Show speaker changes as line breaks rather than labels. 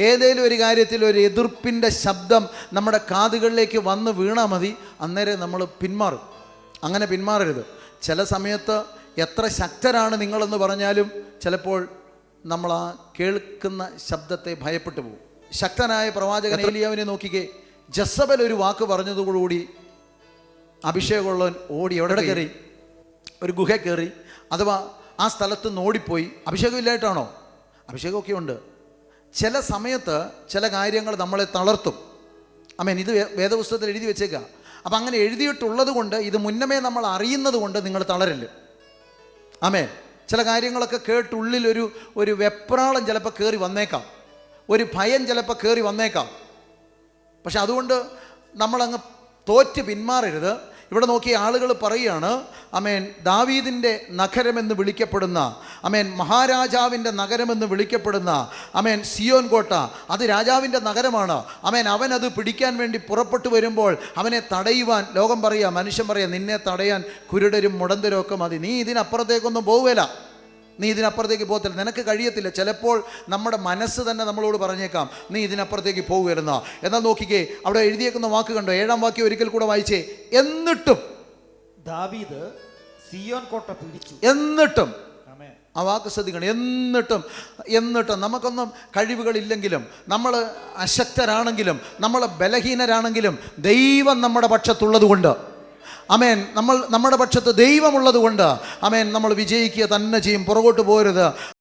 ഏതേലും ഒരു കാര്യത്തിൽ ഒരു എതിർപ്പിൻ്റെ ശബ്ദം നമ്മുടെ കാതുകളിലേക്ക് വന്ന് വീണാൽ മതി, അന്നേരം നമ്മൾ പിന്മാറും. അങ്ങനെ പിന്മാറരുത്. ചില സമയത്ത് എത്ര ശക്തരാണ് നിങ്ങളെന്ന് പറഞ്ഞാലും ചിലപ്പോൾ നമ്മൾ ആ കേൾക്കുന്ന ശബ്ദത്തെ ഭയപ്പെട്ടു പോകും. ശക്തനായ പ്രവാചകൻ ഏലിയാവിനെ നോക്കിക്കേ, ജസബൽ ഒരു വാക്ക് പറഞ്ഞതോടുകൂടി അഭിഷേകമുള്ളവൻ ഓടി എവിടെ കയറി? ഒരു ഗുഹ കയറി, അഥവാ ആ സ്ഥലത്ത് നിന്ന് ഓടിപ്പോയി. അഭിഷേകമില്ലായിട്ടാണോ? അഭിഷേകമൊക്കെ ഉണ്ട്. ചില സമയത്ത് ചില കാര്യങ്ങൾ നമ്മളെ തളർത്തും. ആമേൻ. ഇത് വേദപുസ്തകത്തിൽ എഴുതി വെച്ചേക്കുക. അപ്പം അങ്ങനെ എഴുതിയിട്ടുള്ളത് കൊണ്ട്, ഇത് മുന്നമേ നമ്മൾ അറിയുന്നത് കൊണ്ട് നിങ്ങൾ തളരില്ല. ആമേൻ. ചില കാര്യങ്ങളൊക്കെ കേട്ടുള്ളിൽ ഒരു വെപ്രാളം ചിലപ്പോൾ കയറി വന്നേക്കാം, ഒരു ഭയം ചിലപ്പോൾ കയറി വന്നേക്കാം. പക്ഷെ അതുകൊണ്ട് നമ്മളങ്ങ് തോറ്റ് പിന്മാറരുത്. ഇവിടെ നോക്കിയ ആളുകൾ പറയുകയാണ്, ആമേൻ, ദാവീദിൻ്റെ നഗരമെന്ന് വിളിക്കപ്പെടുന്ന, ആമേൻ, മഹാരാജാവിൻ്റെ നഗരമെന്ന് വിളിക്കപ്പെടുന്ന, ആമേൻ, സിയോൻ കോട്ട, അത് രാജാവിൻ്റെ നഗരമാണ്. ആമേൻ. അവനത് പിടിക്കാൻ വേണ്ടി പുറപ്പെട്ടു വരുമ്പോൾ അവനെ തടയുവാൻ ലോകം പറയുക, മനുഷ്യൻ പറയുക, നിന്നെ തടയാൻ കുരുടരും മുടന്തരും ഒക്കെ മതി, നീ ഇതിനപ്പുറത്തേക്കൊന്നും പോവുകയില്ല, നീ ഇതിനപ്പുറത്തേക്ക് പോകത്തില്ല, നിനക്ക് കഴിയത്തില്ല. ചിലപ്പോൾ നമ്മുടെ മനസ്സ് തന്നെ നമ്മളോട് പറഞ്ഞേക്കാം, നീ ഇതിനപ്പുറത്തേക്ക് പോകുകയെന്ന. എന്നാൽ നോക്കിക്കേ, അവിടെ എഴുതിയേക്കുന്ന വാക്ക് കണ്ടോ? 7-ാം വാക്യം ഒരിക്കൽ കൂടെ വായിച്ചേ. എന്നിട്ടും
ദാവീദ് സിയോൻ കോട്ട പിടിച്ചു.
എന്നിട്ടും, ആ വാക്ക് ശ്രദ്ധിക്കണം. എന്നിട്ടും നമുക്കൊന്നും കഴിവുകളില്ലെങ്കിലും, നമ്മൾ അശക്തരാണെങ്കിലും, നമ്മൾ ബലഹീനരാണെങ്കിലും ദൈവം നമ്മുടെ പക്ഷത്തുള്ളത് കൊണ്ട്, ആമേൻ, നമ്മുടെ പക്ഷത്ത് ദൈവമുള്ളത് കൊണ്ട്, ആമേൻ, നമ്മൾ വിജയിക്കുക തന്നെ ചെയ്യും. പുറകോട്ട് പോരുത്.